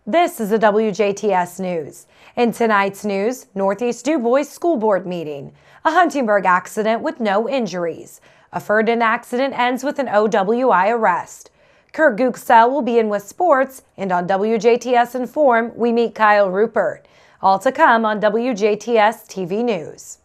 This is the WJTS News. In tonight's news, Northeast DuBois School Board meeting. A Huntingburg accident with no injuries. A Ferdinand accident ends with an OWI arrest. Kurt Guxell will be in with sports, and on WJTS Inform, we meet Kyle Rupert. All to come on WJTS TV News.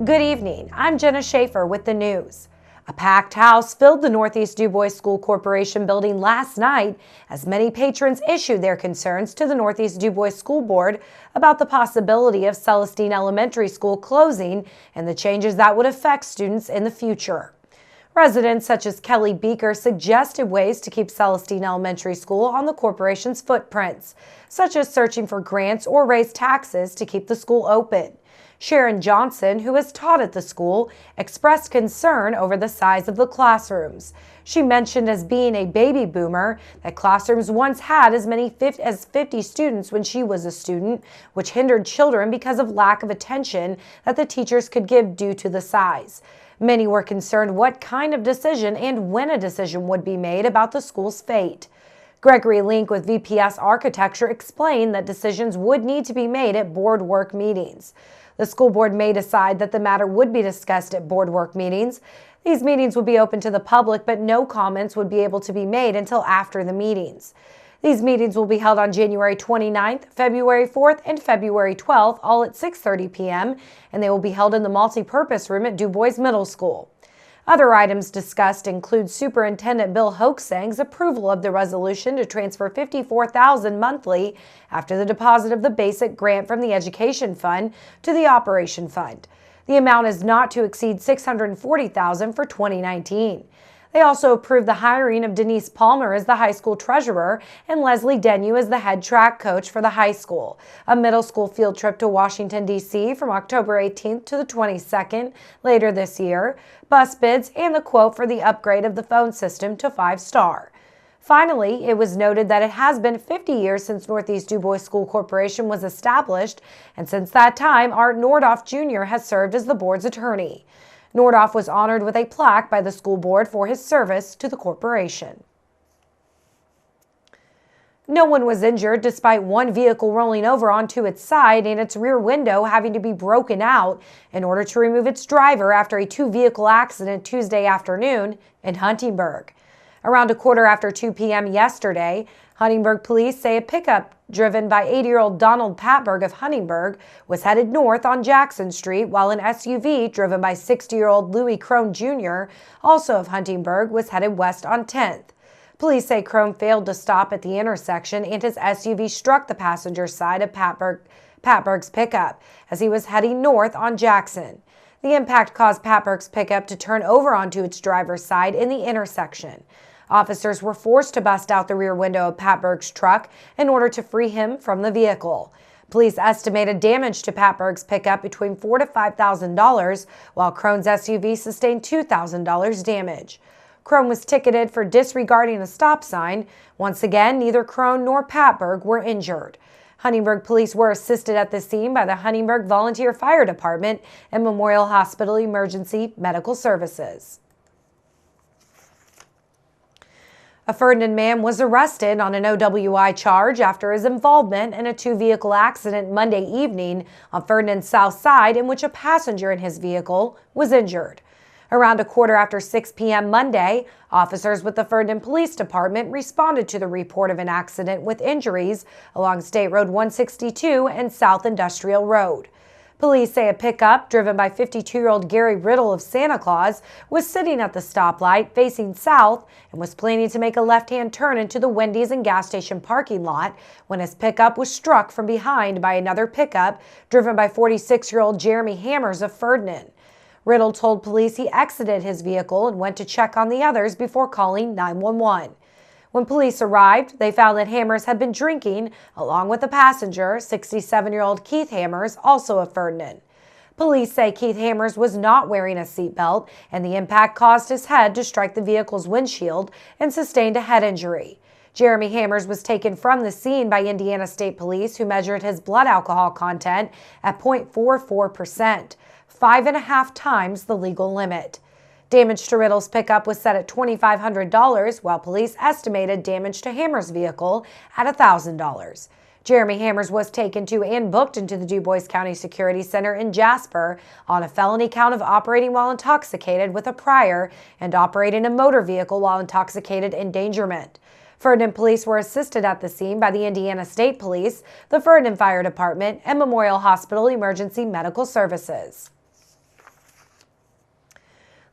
Good evening, I'm Jenna Schaffer with the news. A packed house filled the Northeast DuBois School Corporation building last night as many patrons issued their concerns to the Northeast DuBois School Board about the possibility of Celestine Elementary School closing and the changes that would affect students in the future. Residents such as Kelly Beaker suggested ways to keep Celestine Elementary School on the corporation's footprints, such as searching for grants or raise taxes to keep the school open. Sharon Johnson, who has taught at the school, expressed concern over the size of the classrooms. She mentioned as being a baby boomer that classrooms once had as many as 50 students when she was a student, which hindered children because of lack of attention that the teachers could give due to the size. Many were concerned what kind of decision and when a decision would be made about the school's fate. Gregory Link with VPS Architecture explained that decisions would need to be made at board work meetings. The school board may decide that the matter would be discussed at board work meetings. These meetings would be open to the public, but no comments would be able to be made until after the meetings. These meetings will be held on January 29th, February 4th, and February 12th, all at 6:30 p.m., and they will be held in the multi-purpose room at DuBois Middle School. Other items discussed include Superintendent Bill Hoaxang's approval of the resolution to transfer $54,000 monthly after the deposit of the basic grant from the Education Fund to the Operation Fund. The amount is not to exceed $640,000 for 2019. They also approved the hiring of Denise Palmer as the high school treasurer and Leslie Denyu as the head track coach for the high school. A middle school field trip to Washington, D.C. from October 18th to the 22nd later this year, bus bids, and the quote for the upgrade of the phone system to 5-star. Finally, it was noted that it has been 50 years since Northeast DuBois School Corporation was established, and since that time, Art Nordoff Jr. has served as the board's attorney. Nordoff was honored with a plaque by the school board for his service to the corporation. No one was injured despite one vehicle rolling over onto its side and its rear window having to be broken out in order to remove its driver after a two-vehicle accident Tuesday afternoon in Huntingburg. Around 2:15 p.m. yesterday, Huntingburg police say a pickup driven by 80-year-old Donald Patberg of Huntingburg was headed north on Jackson Street, while an SUV driven by 60-year-old Louis Crone Jr., also of Huntingburg, was headed west on 10th. Police say Crone failed to stop at the intersection and his SUV struck the passenger side of Patberg's pickup as he was heading north on Jackson. The impact caused Patberg's pickup to turn over onto its driver's side in the intersection. Officers were forced to bust out the rear window of Patberg's truck in order to free him from the vehicle. Police estimated damage to Patberg's pickup between $4,000 to $5,000, while Crone's SUV sustained $2,000 damage. Crone was ticketed for disregarding a stop sign. Once again, neither Crone nor Patberg were injured. Huntingburg police were assisted at the scene by the Huntingburg Volunteer Fire Department and Memorial Hospital Emergency Medical Services. A Ferdinand man was arrested on an OWI charge after his involvement in a two-vehicle accident Monday evening on Ferdinand's south side in which a passenger in his vehicle was injured. Around 6:15 p.m. Monday, officers with the Ferdinand Police Department responded to the report of an accident with injuries along State Road 162 and South Industrial Road. Police say a pickup driven by 52-year-old Gary Riddle of Santa Claus was sitting at the stoplight facing south and was planning to make a left-hand turn into the Wendy's and gas station parking lot when his pickup was struck from behind by another pickup driven by 46-year-old Jeremy Hammers of Ferdinand. Riddle told police he exited his vehicle and went to check on the others before calling 911. When police arrived, they found that Hammers had been drinking, along with the passenger, 67-year-old Keith Hammers, also of Ferdinand. Police say Keith Hammers was not wearing a seatbelt, and the impact caused his head to strike the vehicle's windshield and sustained a head injury. Jeremy Hammers was taken from the scene by Indiana State Police, who measured his blood alcohol content at 0.44%, 5.5 times the legal limit. Damage to Riddle's pickup was set at $2,500, while police estimated damage to Hammers' vehicle at $1,000. Jeremy Hammers was taken to and booked into the DuBois County Security Center in Jasper on a felony count of operating while intoxicated with a prior and operating a motor vehicle while intoxicated endangerment. Ferdinand police were assisted at the scene by the Indiana State Police, the Ferdinand Fire Department, and Memorial Hospital Emergency Medical Services.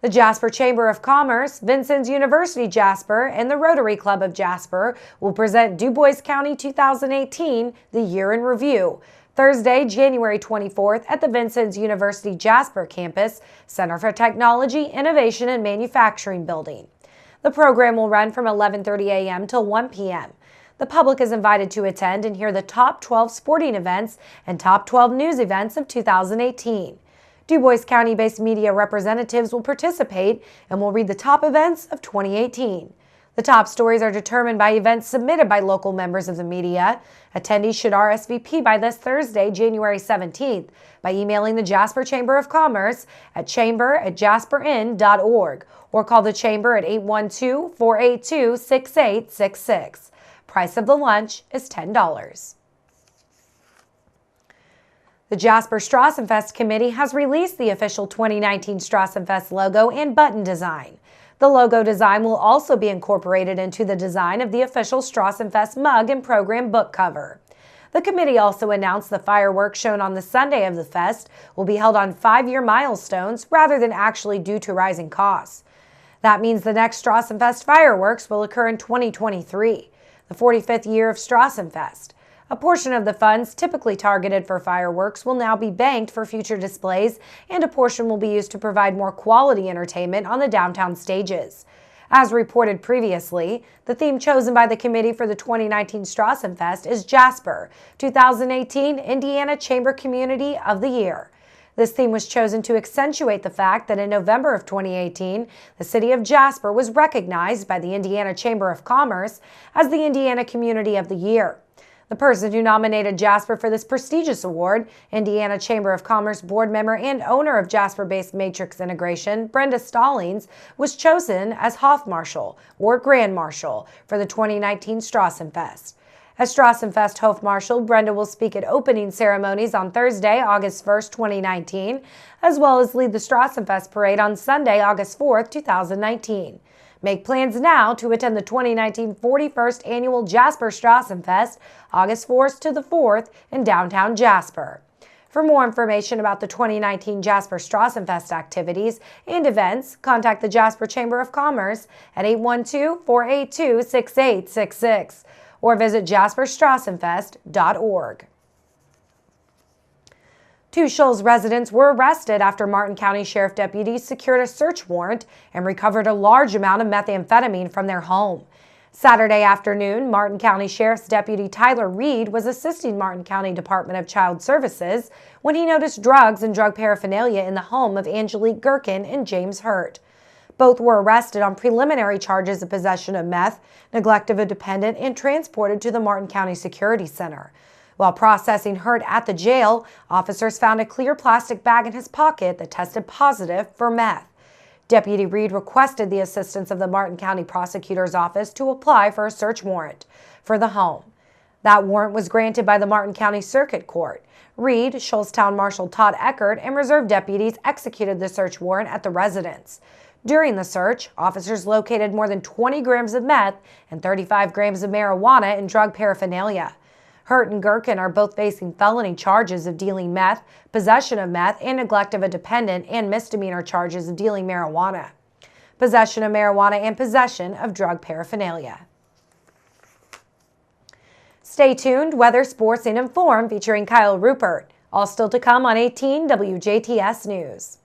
The Jasper Chamber of Commerce, Vincennes University Jasper, and the Rotary Club of Jasper will present DuBois County 2018, the Year in Review, Thursday, January 24th at the Vincennes University Jasper Campus, Center for Technology, Innovation, and Manufacturing Building. The program will run from 11:30 a.m. till 1 p.m. The public is invited to attend and hear the top 12 sporting events and top 12 news events of 2018. DuBois County-based media representatives will participate and will read the top events of 2018. The top stories are determined by events submitted by local members of the media. Attendees should RSVP by this Thursday, January 17th, by emailing the Jasper Chamber of Commerce at chamber@jasperin.org or call the Chamber at 812-482-6866. Price of the lunch is $10. The Jasper Strassenfest Committee has released the official 2019 Strassenfest logo and button design. The logo design will also be incorporated into the design of the official Strassenfest mug and program book cover. The committee also announced the fireworks shown on the Sunday of the fest will be held on 5-year milestones rather than actually due to rising costs. That means the next Strassenfest fireworks will occur in 2023, the 45th year of Strassenfest. A portion of the funds typically targeted for fireworks will now be banked for future displays, and a portion will be used to provide more quality entertainment on the downtown stages. As reported previously, the theme chosen by the committee for the 2019 Strassenfest is Jasper, 2018 Indiana Chamber Community of the Year. This theme was chosen to accentuate the fact that in November of 2018, the city of Jasper was recognized by the Indiana Chamber of Commerce as the Indiana Community of the Year. The person who nominated Jasper for this prestigious award, Indiana Chamber of Commerce board member and owner of Jasper-based Matrix Integration, Brenda Stallings, was chosen as Hofmarschall or Grand Marshal for the 2019 Strassenfest. As Strassenfest Hofmarschall, Brenda will speak at opening ceremonies on Thursday, August 1st, 2019, as well as lead the Strassenfest parade on Sunday, August 4th, 2019. Make plans now to attend the 2019 41st Annual Jasper Strassenfest, August 4th to the 4th in downtown Jasper. For more information about the 2019 Jasper Strassenfest activities and events, contact the Jasper Chamber of Commerce at 812-482-6866 or visit jasperstrassenfest.org. 2 Shoals residents were arrested after Martin County Sheriff deputies secured a search warrant and recovered a large amount of methamphetamine from their home. Saturday afternoon, Martin County Sheriff's Deputy Tyler Reed was assisting Martin County Department of Child Services when he noticed drugs and drug paraphernalia in the home of Angelique Gherkin and James Hurt. Both were arrested on preliminary charges of possession of meth, neglect of a dependent, and transported to the Martin County Security Center. While processing Hurt at the jail, officers found a clear plastic bag in his pocket that tested positive for meth. Deputy Reed requested the assistance of the Martin County Prosecutor's Office to apply for a search warrant for the home. That warrant was granted by the Martin County Circuit Court. Reed, Shoalstown Marshal Todd Eckert, and reserve deputies executed the search warrant at the residence. During the search, officers located more than 20 grams of meth and 35 grams of marijuana and drug paraphernalia. Hurt and Gherkin are both facing felony charges of dealing meth, possession of meth, and neglect of a dependent, and misdemeanor charges of dealing marijuana, possession of marijuana, and possession of drug paraphernalia. Stay tuned, weather, sports, and inform featuring Kyle Rupert. All still to come on 18 WJTS News.